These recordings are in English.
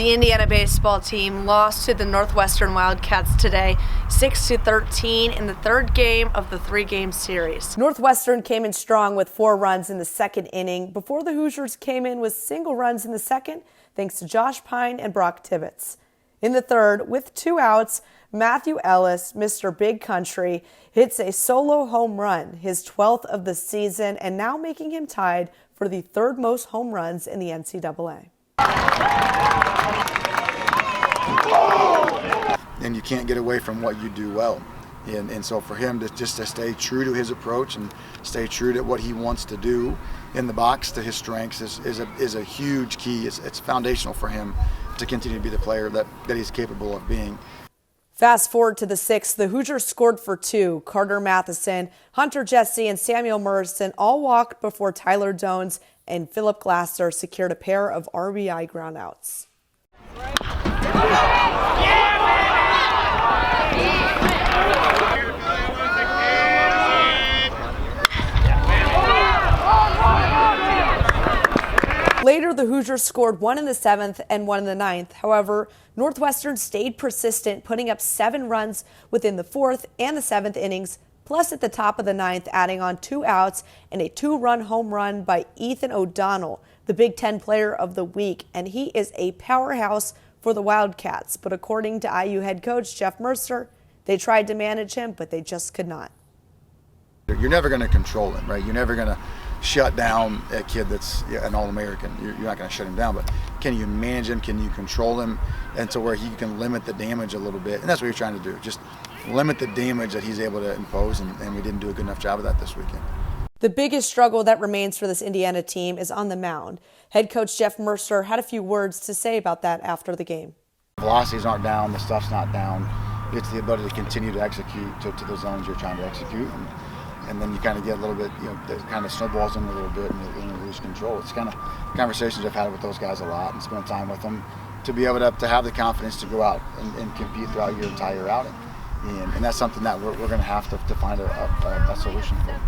The Indiana baseball team lost to the Northwestern Wildcats today, 6-13 in the third game of the three-game series. Northwestern came in strong with 4 runs in the second inning before the Hoosiers came in with single runs in the second, thanks to Josh Pine and Brock Tibbetts. In the third, with 2 outs, Matthew Ellis, Mr. Big Country, hits a solo home run, his 12th of the season, and now making him tied for the 3rd most home runs in the NCAA. And you can't get away from what you do well. And so for him to just to stay true to his approach and stay true to what he wants to do in the box, to his strengths, is a huge key. It's foundational for him to continue to be the player that he's capable of being. Fast forward to the 6th, the Hoosiers scored for 2. Carter Matheson, Hunter Jesse, and Samuel Murrison all walked before Tyler Jones and Philip Glasser secured a pair of RBI groundouts. Later, the Hoosiers scored 1 in the 7th and 1 in the 9th. However, Northwestern stayed persistent, putting up 7 runs within the 4th and the 7th innings, plus at the top of the 9th, adding on 2 outs and a 2-run home run by Ethan O'Donnell, the Big Ten Player of the Week, and he is a powerhouse for the Wildcats. But according to IU head coach Jeff Mercer, they tried to manage him, but they just could not. You're never going to control him, right? You're never going to shut down a kid that's an All-American. You're not going to shut him down, but can you manage him? Can you control him? And to where he can limit the damage a little bit. And that's what you're trying to do, just limit the damage that he's able to impose, and we didn't do a good enough job of that this weekend. The biggest struggle that remains for this Indiana team is on the mound. Head coach Jeff Mercer had a few words to say about that after the game. Velocities aren't down, the stuff's not down. It's the ability to continue to execute to the zones you're trying to execute. And then you kind of get a little bit, it kind of snowballs in a little bit and you lose control. It's kind of conversations I've had with those guys a lot and spent time with them to be able to have the confidence to go out and compete throughout your entire outing. And that's something that we're going to have to find a solution for.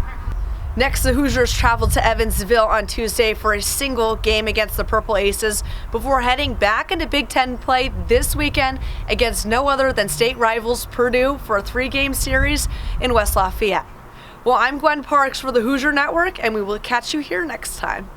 Next, the Hoosiers traveled to Evansville on Tuesday for a single game against the Purple Aces before heading back into Big Ten play this weekend against no other than state rivals Purdue for a 3-game series in West Lafayette. Well, I'm Gwen Parks for the Hoosier Network, and we will catch you here next time.